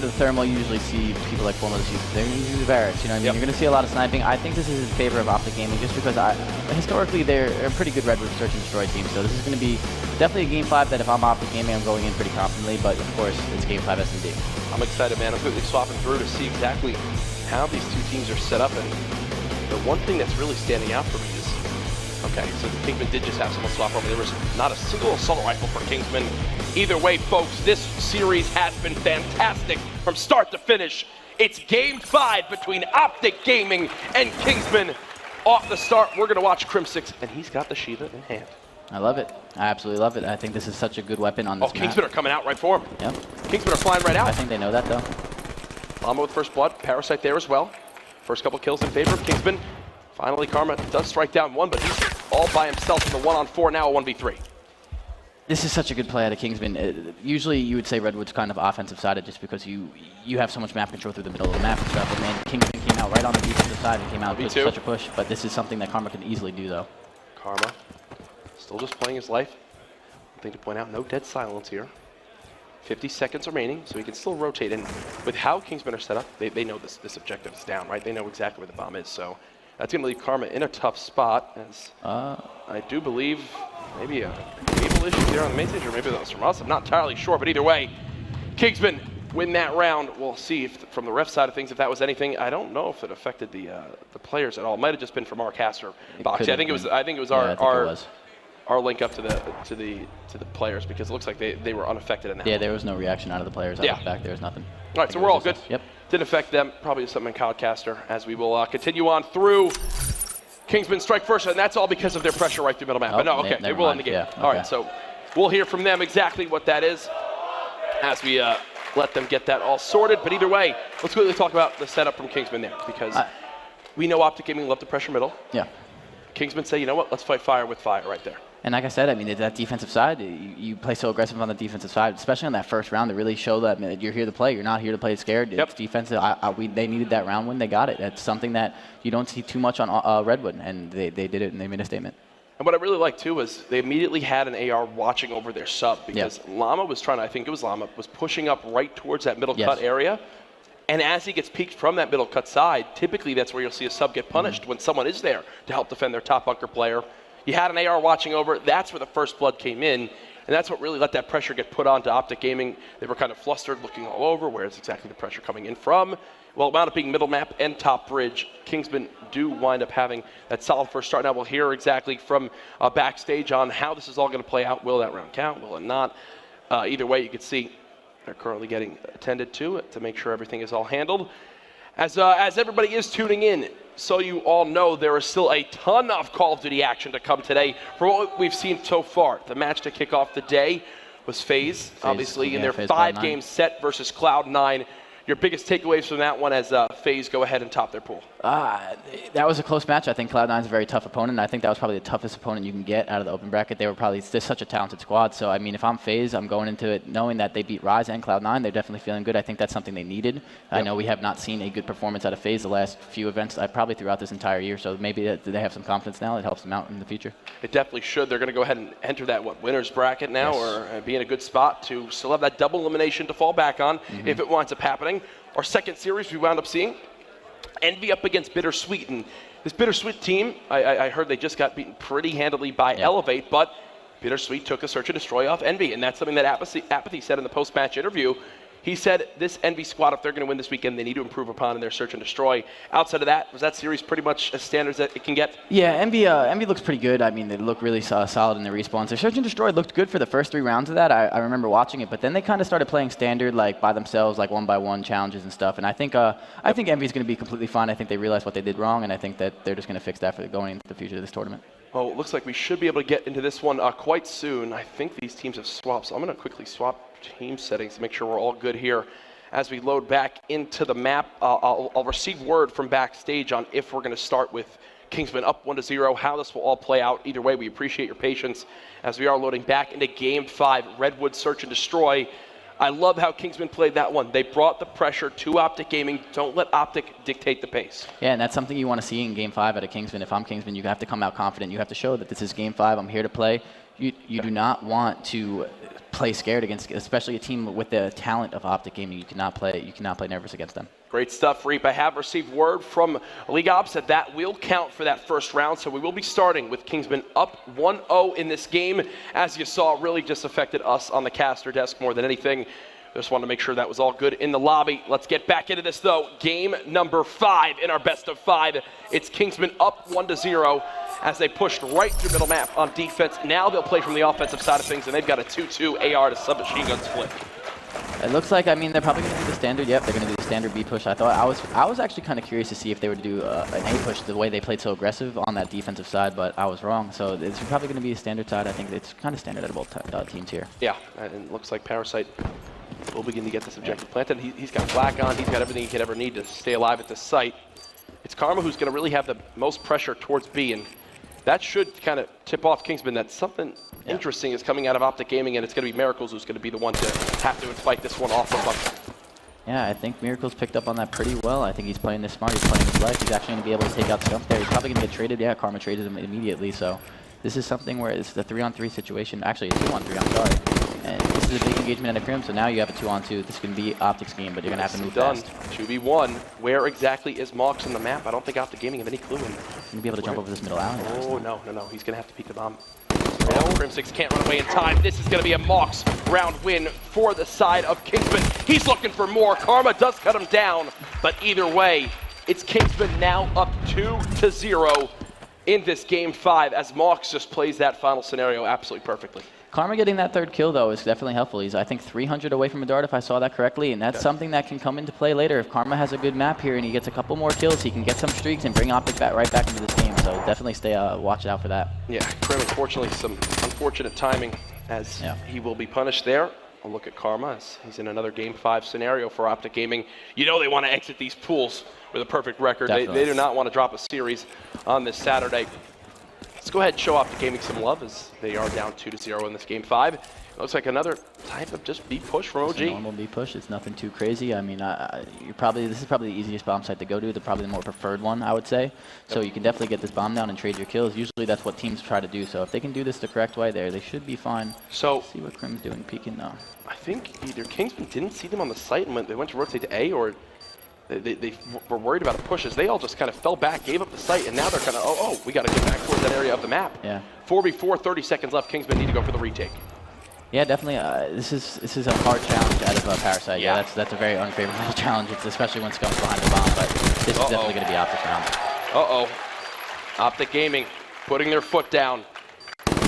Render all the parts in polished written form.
the thermal, you usually see people like Foremost use. They're usually Varus, you know what I mean? You're going to see a lot of sniping. I think this is in favor of Optic Gaming just because historically they're a pretty good Redwood search and destroy team. So this is going to be definitely a Game 5 that if I'm Optic Gaming, I'm going in pretty confidently. But of course, it's Game 5 S&D. I'm excited, man. I'm quickly swapping through to see exactly how these two teams are set up. And the one thing that's really standing out for me is, okay, so the Kingsmen did just have someone swap over. There was not a single assault rifle for Kingsmen. Either way, folks, this series has been fantastic from start to finish. It's Game 5 between Optic Gaming and Kingsmen. Off the start, we're going to watch Crim6, and he's got the Shiva in hand. I love it. I absolutely love it. I think this is such a good weapon on this map. Kingsmen are coming out right for him. Yep. Kingsmen are flying right out. I think they know that, though. Llama with first blood. Parasite there as well. First couple kills in favor of Kingsmen. Finally, Karma does strike down one, but he's all by himself in the 1-on-4, now a 1v3. This is such a good play out of Kingsmen. Usually you would say Redwood's kind of offensive sided just because you have so much map control through the middle of the map and stuff, and then Kingsmen came out right on the defensive side and came out with such a push, but this is something that Karma can easily do, though. Karma still just playing his life. One thing to point out, no dead silence here. 50 seconds remaining, so he can still rotate, and with how Kingsmen are set up, they know this objective is down, right? They know exactly where the bomb is, so that's going to leave Karma in a tough spot, as I do believe maybe a cable issue there on the main stage, or maybe that was from us. I'm not entirely sure, but either way, Kingsmen win that round. We'll see if, from the ref side of things, if that was anything. I don't know if it affected the players at all. It might have just been from our caster box. I think it was our link up to the players, because it looks like they were unaffected in that. Yeah, there was no reaction out of the players. I looked back, there was nothing. All right, so we're all good. Yep. Didn't affect them. Probably something in Codcaster, as we will continue on through. Kingsmen strike first, and that's all because of their pressure right through middle map. But no, okay, they will end the game. Yeah, okay. All right, so we'll hear from them exactly what that is as we let them get that all sorted. But either way, let's quickly talk about the setup from Kingsmen there, because we know Optic Gaming love to pressure middle. Yeah. Kingsmen say, you know what, let's fight fire with fire right there. And like I said, I mean, that defensive side, you play so aggressive on the defensive side, especially on that first round, to really show that you're here to play. You're not here to play scared. Yep. It's defensive. They needed that round win. They got it. That's something that you don't see too much on Redwood, and they did it, and they made a statement. And what I really liked, too, was they immediately had an AR watching over their sub, because Llama was trying to, I think it was Llama, was pushing up right towards that middle cut area. And as he gets peeked from that middle cut side, typically that's where you'll see a sub get punished when someone is there to help defend their top bunker player. You had an AR watching over, that's where the first blood came in, and that's what really let that pressure get put on to Optic Gaming. They were kind of flustered, looking all over, where's exactly the pressure coming in from? Well, it wound up being middle map and top bridge. Kingsmen do wind up having that solid first start. Now we'll hear exactly from backstage on how this is all going to play out. Will that round count? Will it not? Either way, you can see they're currently getting attended to make sure everything is all handled. As everybody is tuning in, so you all know, there is still a ton of Call of Duty action to come today for what we've seen so far. The match to kick off the day was FaZe, obviously, in their 5-game set versus Cloud9. Your biggest takeaways from that one as FaZe go ahead and top their pool? That was a close match. I think Cloud9 is a very tough opponent. I think that was probably the toughest opponent you can get out of the open bracket. They were probably such a talented squad. So, I mean, if I'm FaZe, I'm going into it knowing that they beat Rise and Cloud9. They're definitely feeling good. I think that's something they needed. Yep. I know we have not seen a good performance out of FaZe the last few events, probably throughout this entire year. So maybe they have some confidence now. It helps them out in the future. It definitely should. They're going to go ahead and enter that winner's bracket now, or be in a good spot to still have that double elimination to fall back on if it winds up happening. Our second series, we wound up seeing Envy up against Bittersweet. And this Bittersweet team, I heard they just got beaten pretty handily by Elevate, but Bittersweet took a search and destroy off Envy. And that's something that Apathy said in the post-match interview. He said this Envy squad, if they're going to win this weekend, they need to improve upon in their search and destroy. Outside of that, was that series pretty much as standard as it can get? Yeah, Envy looks pretty good. I mean, they look really solid in their respawns. Their search and destroy looked good for the first 3 rounds of that. I remember watching it, but then they kind of started playing standard, like by themselves, like 1-by-1 challenges and stuff. And I think Envy's going to be completely fine. I think they realized what they did wrong, and I think that they're just going to fix that for going into the future of this tournament. Well, it looks like we should be able to get into this one quite soon. I think these teams have swapped, so I'm going to quickly swap team settings to make sure we're all good here. As we load back into the map, I'll receive word from backstage on if we're going to start with Kingsmen up 1-0, how this will all play out. Either way, we appreciate your patience as we are loading back into Game 5, Redwood Search and Destroy. I love how Kingsmen played that one. They brought the pressure to Optic Gaming. Don't let Optic dictate the pace. Yeah, and that's something you want to see in Game 5 out of Kingsmen. If I'm Kingsmen, you have to come out confident. You have to show that this is Game 5. I'm here to play. You do not want to play scared against, especially a team with the talent of Optic Gaming. You cannot play nervous against them. Great stuff, Reap. I have received word from League Ops that will count for that first round, so we will be starting with Kingsmen up 1-0 in this game. As you saw, it really just affected us on the caster desk more than anything. Just wanted to make sure that was all good in the lobby. Let's get back into this, though. Game number 5 in our best of 5. It's Kingsmen up 1-0 as they pushed right through middle map on defense. Now they'll play from the offensive side of things, and they've got a 2-2 AR to submachine gun split. It looks like, I mean, they're probably going to do the standard. Yep, they're going to do the standard B push. I was actually kind of curious to see if they were to do an A push the way they played so aggressive on that defensive side, but I was wrong. So it's probably going to be a standard side. I think it's kind of standard at both teams here. Yeah, and it looks like Parasite will begin to get this objective planted. He's got flak on. He's got everything he could ever need to stay alive at this site. It's Karma who's going to really have the most pressure towards B, and that should kind of tip off Kingsmen that something interesting is coming out of Optic Gaming, and it's going to be Miracles who's going to be the one to have to fight this one off a bunch. Yeah, I think Miracles picked up on that pretty well. I think he's playing this smart. He's playing his life. He's actually going to be able to take out Skunk there. He's probably going to get traded. Yeah, Karma traded him immediately, so this is something where it's the 3-on-3 situation. Actually, a 2-on-3, I'm sorry. And this is a big engagement at a Crim, so now you have a 2-on-2. This can be Optic's game, but you're going to have to move fast. 2v1. Where exactly is Mox on the map? I don't think Optic Gaming have any clue. He's going to be able to jump over this middle alley. Oh, no. He's going to have to peek the bomb. Crim6 can't run away in time. This is going to be a Mox round win for the side of Kingsmen. He's looking for more. Karma does cut him down, but either way, it's Kingsmen now up 2-0 in this game 5 as Mox just plays that final scenario absolutely perfectly. Karma getting that third kill, though, is definitely helpful. He's, I think, 300 away from a dart, if I saw that correctly, and that's something that can come into play later. If Karma has a good map here and he gets a couple more kills, he can get some streaks and bring Optic right back into this game, so definitely watch out for that. Yeah, Krim, unfortunately, some unfortunate timing as he will be punished there. I'll look at Karma as he's in another Game 5 scenario for Optic Gaming. You know they want to exit these pools with a perfect record. They do not want to drop a series on this Saturday. Let's go ahead and show Optic Gaming some love as they are down 2-0 in this Game 5. It looks like another type of just B push from OG. It's a normal B push. It's nothing too crazy. I mean, this is probably the easiest bomb site to go to. Probably the more preferred one, I would say. So you can definitely get this bomb down and trade your kills. Usually that's what teams try to do. So if they can do this the correct way there, they should be fine. So let's see what Crim's doing, peeking now. I think either Kingsman didn't see them on the site and they went to rotate to A, or they were worried about the pushes. They all just kind of fell back, gave up the site, and now they're kind of, we got to get back towards that area of the map. Yeah. 4v4, 30 seconds left. Kingsmen need to go for the retake. Yeah, definitely. This is a hard challenge out of Parasite. Yeah, that's a very unfavorable challenge, especially when Skunk's behind the bomb. But this is definitely going to be Optic's round. Optic Gaming putting their foot down,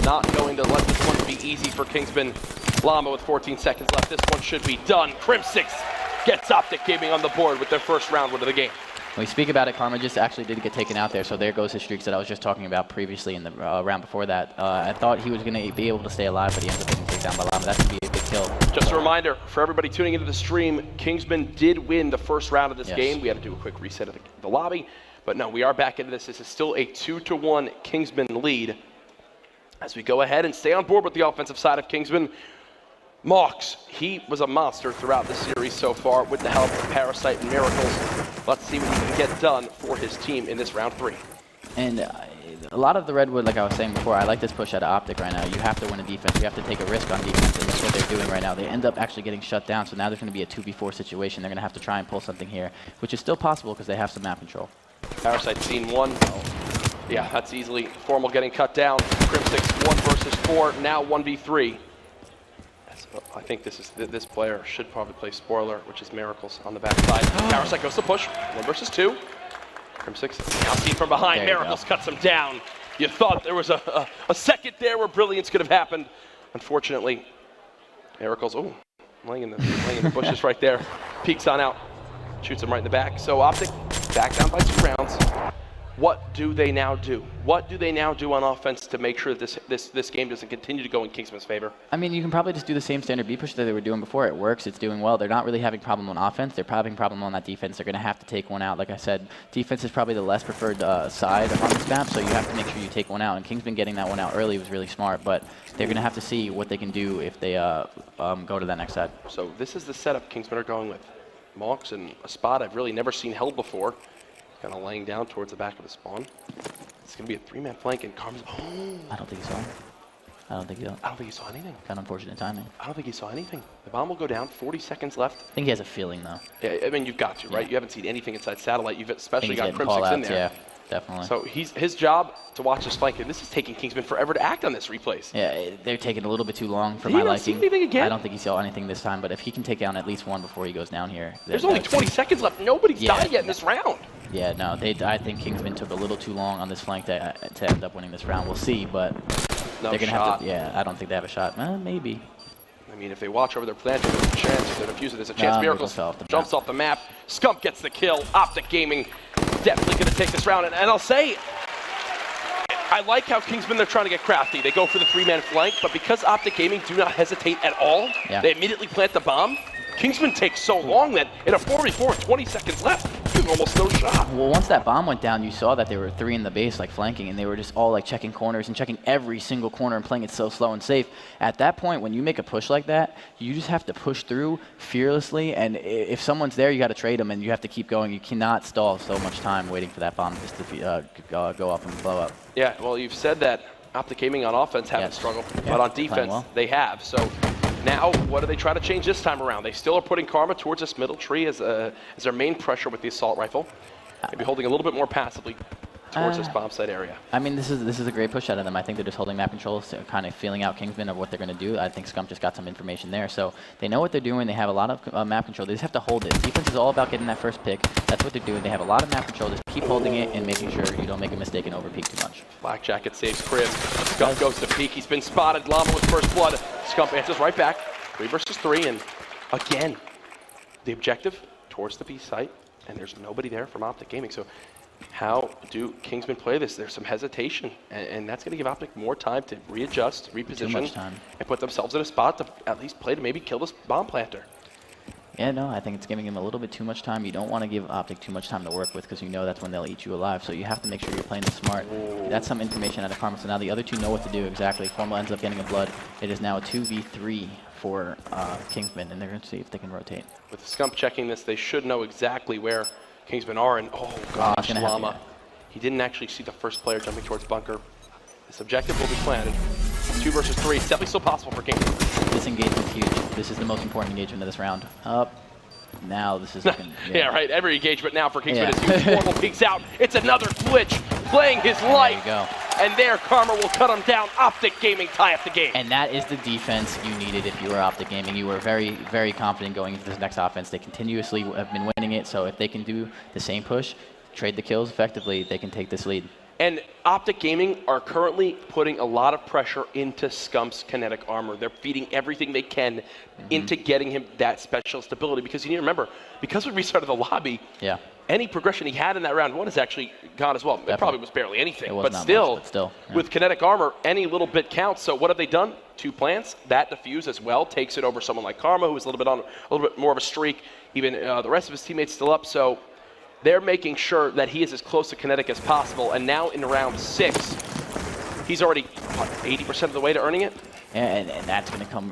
not going to let this one be easy for Kingsmen. Llama with 14 seconds left. This one should be done. Crim6 gets Optic Gaming on the board with their first round win of the game. When we speak about it, Karma just actually did get taken out there, so there goes his streaks that I was just talking about previously in the round before that. I thought he was going to be able to stay alive, but he ends up getting taken down by Llama. That could be a big kill. Just a reminder for everybody tuning into the stream, Kingsmen did win the first round of this game. We had to do a quick reset of the lobby, but no, we are back into this. This is still a 2-1 Kingsmen lead. As we go ahead and stay on board with the offensive side of Kingsmen, Mox, he was a monster throughout the series so far with the help of Parasite and Miracles. Let's see what he can get done for his team in this round 3. And a lot of the Redwood, like I was saying before, I like this push out of Optic right now. You have to win a defense. You have to take a risk on defense, and that's what they're doing right now. They end up actually getting shut down, so now there's going to be a 2v4 situation. They're going to have to try and pull something here, which is still possible because they have some map control. Parasite scene 1. Yeah, that's easily Formal getting cut down. Crim6 1 versus 4, now 1v3. I think this player should probably play Spoiler, which is Miracles on the backside. Parasite goes to push, 1 versus 2. Crim6 now seen from behind. Miracles cuts him down. You thought there was a second there where brilliance could have happened. Unfortunately, Miracles, laying in the bushes right there. Peeks on out, shoots him right in the back. So Optic back down by 2 rounds. What do they now do? What do they now do on offense to make sure that this game doesn't continue to go in Kingsman's favor? I mean, you can probably just do the same standard B push that they were doing before. It works. It's doing well. They're not really having a problem on offense. They're probably having a problem on that defense. They're going to have to take one out. Like I said, defense is probably the less preferred side on this map, so you have to make sure you take one out. And Kingsman getting that one out early was really smart, but they're going to have to see what they can do if they go to that next side. So this is the setup Kingsman are going with. Mox in a spot I've really never seen held before. Kind of laying down towards the back of the spawn. It's going to be a 3-man flank, and Karma's... I don't think so. I don't think I don't think he saw anything. Kind of unfortunate timing. I don't think he saw anything. The bomb will go down. 40 seconds left. I think he has a feeling, though. Yeah, I mean, you've got to, right? Yeah. You haven't seen anything inside satellite. You've especially got Crim Crim6 in there. Yeah, definitely. So his job to watch this flank, and this is taking Kingsmen forever to act on this replays. Yeah, they're taking a little bit too long for Did my he not see liking. anything again? I don't think he saw anything this time, but if he can take down at least one before he goes down here. There's only 20 seconds left. Nobody's died yet in this round. Yeah, no, I think Kingsmen took a little too long on this flank to end up winning this round. We'll see, but no they're going to shot. have to, yeah, I don't think they have a shot. Maybe. I mean, if they watch over their planting, there's a chance. If they're defusing, there's a chance. Miracles jumps off the map. Scump gets the kill. Optic Gaming definitely going to take this round. And I'll say, I like how Kingsmen, they're trying to get crafty. They go for the 3-man flank, but because Optic Gaming do not hesitate at all, they immediately plant the bomb. Kingsmen takes so long that in a 4v4 with 20 seconds left, there's almost no shot. Well, once that bomb went down, you saw that there were 3 in the base, like flanking, and they were just all like checking corners and checking every single corner and playing it so slow and safe. At that point, when you make a push like that, you just have to push through fearlessly, and if someone's there, you got to trade them, and you have to keep going. You cannot stall so much time waiting for that bomb just to go up and blow up. Yeah, well, you've said that Optic Gaming on offense haven't struggled, but on defense, they have. So now, what do they try to change this time around? They still are putting Karma towards this middle tree as their main pressure with the assault rifle. Maybe holding a little bit more passively towards this bomb site area. I mean, this is a great push out of them. I think they're just holding map controls, kind of feeling out Kingsmen of what they're going to do. I think Scump just got some information there. So they know what they're doing. They have a lot of map control. They just have to hold it. Defense is all about getting that first pick. That's what they're doing. They have a lot of map control. Just keep holding it and making sure you don't make a mistake and overpeak too much. Black Jacket saves Crib. Scump goes to peek. He's been spotted. Llama with first blood. Scump answers right back. 3 versus 3. And again, the objective towards the B site. And there's nobody there from Optic Gaming. So how do Kingsmen play this? There's some hesitation, and that's going to give Optic more time to readjust, reposition, and put themselves in a spot to at least play to maybe kill this bomb planter. Yeah, no, I think it's giving him a little bit too much time. You don't want to give Optic too much time to work with because you know that's when they'll eat you alive. So you have to make sure you're playing it smart. Ooh. That's some information out of Karma. So now the other two know what to do exactly. Formal ends up getting a blood. It is now a 2v3 for Kingsmen, and they're going to see if they can rotate. With Scump checking this, they should know exactly where Kingsmen are, and oh gosh, Llama. He didn't actually see the first player jumping towards bunker. This objective will be planted. 2 versus 3. It's definitely still possible for Kingsmen. This engagement's huge. This is the most important engagement of this round. Up. Now this is looking... Yeah, right. Every engagement now for Kingsmen is huge. Formal peeks out. It's another glitch. Playing his life. There you go. And there, Karma will cut him down. Optic Gaming tie up the game. And that is the defense you needed if you were Optic Gaming. You were very, very confident going into this next offense. They continuously have been winning it, so if they can do the same push, trade the kills effectively, they can take this lead. And Optic Gaming are currently putting a lot of pressure into Scump's kinetic armor. They're feeding everything they can into getting him that special stability, because you need to remember, because we restarted the lobby, any progression he had in that round 1 is actually gone as well. Definitely. It probably was barely anything, but still, with kinetic armor, any little bit counts. So what have they done? 2 plants, that defuse as well, takes it over someone like Karma, who's a little bit more of a streak. Even the rest of his teammates still up, so they're making sure that he is as close to kinetic as possible. And now in round 6, he's already 80% of the way to earning it. And that's going to come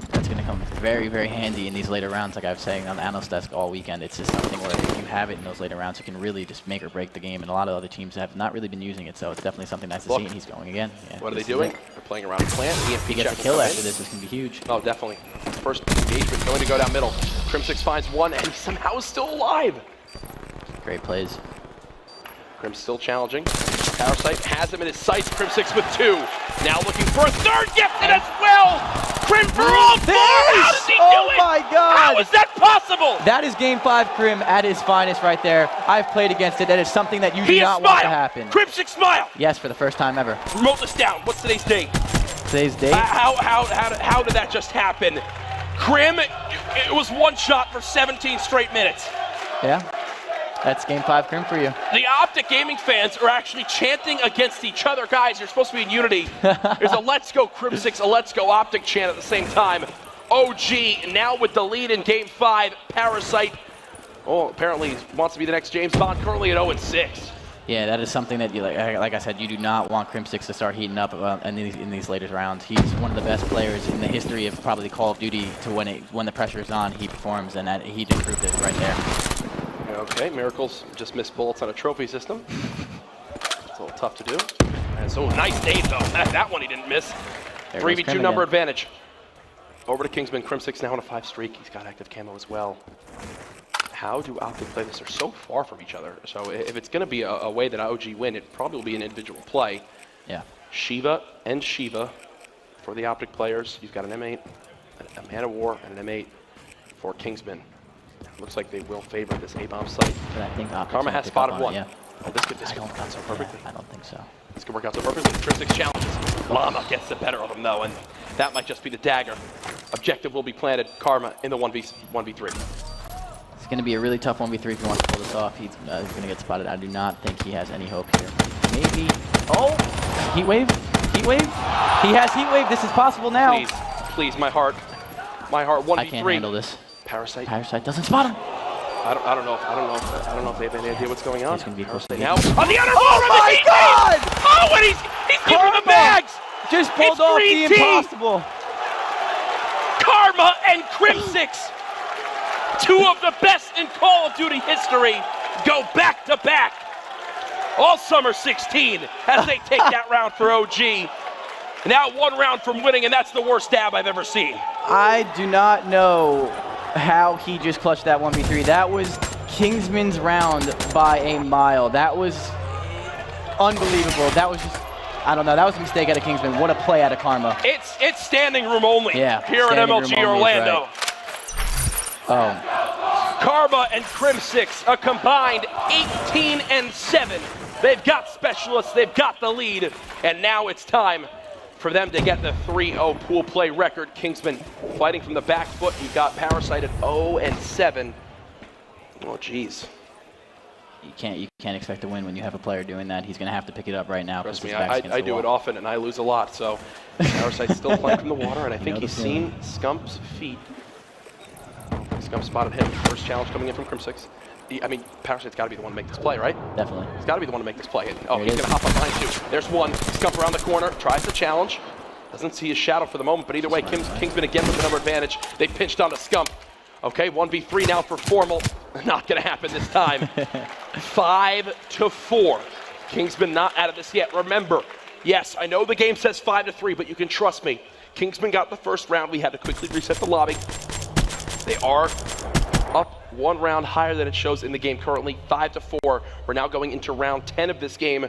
very, very handy in these later rounds. Like I was saying on the analyst desk all weekend, it's just something where if you have it in those later rounds, you can really just make or break the game. And a lot of other teams have not really been using it, so it's definitely something nice to see. And he's going again. Yeah, what are they doing? They're playing around the plant. If he gets a kill after this going to be huge. Oh, definitely. First engagement going to go down middle. Crim6 finds one, and he somehow is still alive. Great plays. Crim's still challenging. Parasite has him in his sights. Crim6 with 2. Now looking for a third, gifted as well. Crim for all 4. How does he do it? Oh my God! How is that possible? That is Game 5 Crim at his finest right there. I've played against it. That is something that you do not want to happen. Crim6 smile. Yes, for the first time ever. Wrote this down. What's today's date? Today's date? How did that just happen? Crim, it was 1 shot for 17 straight minutes. Yeah. That's Game 5 Crim for you. The Optic Gaming fans are actually chanting against each other. Guys, you're supposed to be in unity. There's a Let's Go Crim6, a Let's Go Optic chant at the same time. OG now with the lead in Game 5. Parasite, apparently wants to be the next James Bond, currently at 0-6. Yeah, that is something that, like I said, you do not want Crim6 to start heating up in these later rounds. He's one of the best players in the history of probably Call of Duty to when the pressure is on, he performs, and he just proved it right there. Okay, Miracles just missed bullets on a trophy system. It's a little tough to do. And so nice nade though. That one he didn't miss. There goes 3v2 Crim number again. advantage. Over to Kingsman. Crim6 now on a 5 streak. He's got active camo as well. How do Optic play this? They're so far from each other. So if it's going to be a way that OG win, it probably will be an individual play. Yeah. Shiva and Shiva for the Optic players. You've got an M8, a Man of War, and an M8 for Kingsman. Looks like they will favor this A-bomb site. But I think Optic's Karma gonna has pick up spotted on one. it, yeah. Oh, this could work out so perfectly. Yeah, I don't think so. This could work out so perfectly. Crim6 challenges. Llama gets the better of him though, and that might just be the dagger. Objective will be planted. Karma in the 1v3. It's going to be a really tough 1v3 if he wants to pull this off. He's going to get spotted. I do not think he has any hope here. Maybe. Oh! Heat wave? Heat wave? He has heat wave. This is possible now. Please, please, my heart. My heart, 1v3. I can't handle this. Parasite. Parasite doesn't spot him. I don't know if they have any idea what's going on. He's going to be close to Now, the on the other Oh my God! Oh, and he's giving the bags! Just pulled It's off Green the Tea. impossible. Karma and Crim6, two of the best in Call of Duty history, go back to back. All summer 16 as they take that round for OG. Now 1 round from winning, and that's the worst dab I've ever seen. I do not know how he just clutched that 1v3. That was Kingsman's round by a mile. That was unbelievable. That was just, I don't know, that was a mistake out of Kingsman. What a play out of Karma. It's standing room only here at standing MLG room only is Orlando. right. Oh, Karma and Crim6, a combined 18-7. They've got specialists, they've got the lead, and now it's time for them to get the 3-0 pool play record. Kingsman fighting from the back foot. You've got Parasite at 0-7. Oh, geez. you can't expect to win when you have a player doing that. He's going to have to pick it up right now. Trust me, his back's against I the do wall. it often, and I lose a lot. So Parasite's still playing from the water, and I think know he's the feeling. seen Scump's feet. Scump spotted him. First challenge coming in from Crim6. I mean, Parasite's got to be the one to make this play, right? Definitely. He's got to be the one to make this play. Oh, There it he's going to hop up behind you. There's one. Scump around the corner, tries the challenge. Doesn't see his shadow for the moment, but either way, Kingsman again with the number advantage. They pinched onto Scump. Okay, 1v3 now for Formal. Not going to happen this time. 5-4. Kingsman not out of this yet. Remember, yes, I know the game says 5-3, but you can trust me. Kingsman got the first round. We had to quickly reset the lobby. They are up 1 round higher than it shows in the game currently, 5-4. We're now going into round 10 of this game.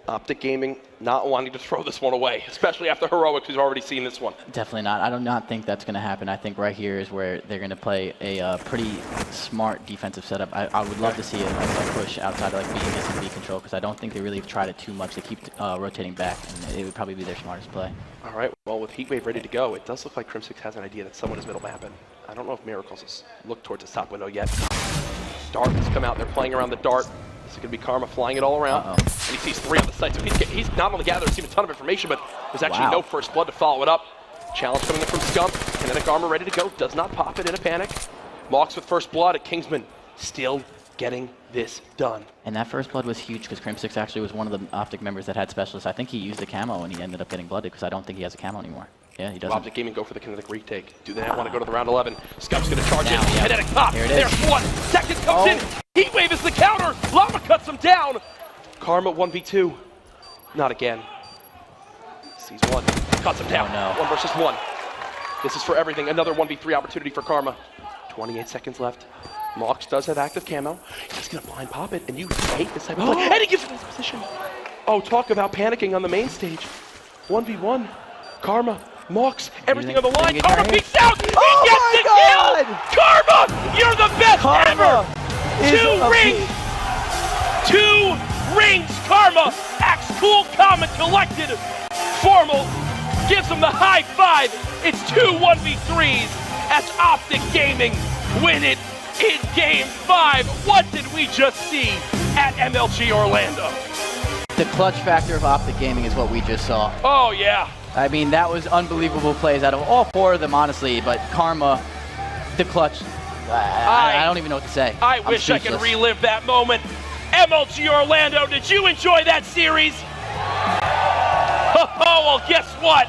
Optic Gaming not wanting to throw this one away, especially after Heroics, who's already seen this one. Definitely not. I do not think that's going to happen. I think right here is where they're going to play a pretty smart defensive setup. I would love to see a push outside of like B and SMB control, because I don't think they really have tried it too much. They keep rotating back, and it would probably be their smartest play. All right, well, with Heatwave ready to go, it does look like Crim6 has an idea that someone is middle mapping. I don't know if Miracles has looked towards the top window yet. Dart has come out. They're playing around the Dart. This is going to be Karma flying it all around. And he sees 3 on the site. So he's not only gathered a ton of information, but there's actually no first blood to follow it up. Challenge coming in from Scump. Kinetic armor ready to go. Does not pop it in a panic. Mox with first blood at Kingsman. Still getting this done. And that first blood was huge, because Crim6 actually was one of the Optic members that had specialists. I think he used the camo and he ended up getting blooded, because I don't think he has a camo anymore. Yeah, he doesn't. Optic Gaming go for the kinetic retake. Do they not want to go to the round 11? Scump's going to charge in. Yeah. Kinetic pop. Here it is. There's one. Second comes in. Heatwave is the counter. Llama cuts him down. Karma 1v2. Not again. Sees one. Cuts him down. Oh, no. 1 versus 1. This is for everything. Another 1v3 opportunity for Karma. 28 seconds left. Mox does have active camo. He's going to blind pop it, and you hate this type of play. And he gives him his position. Oh, talk about panicking on the main stage. 1v1. Karma. Mox, everything on the line. Karma peeks out. He gets the kill. Karma, you're the best ever. 2 rings. 2 rings. Karma acts cool, calm, and collected. Formal gives him the high 5. It's 2 1v3s as Optic Gaming win it in Game 5. What did we just see at MLG Orlando? The clutch factor of Optic Gaming is what we just saw. Oh, yeah. I mean, that was unbelievable plays out of all 4 of them, honestly, but Karma, the clutch, I don't even know what to say. I wish I could relive that moment. MLG Orlando, did you enjoy that series? Oh, well, guess what?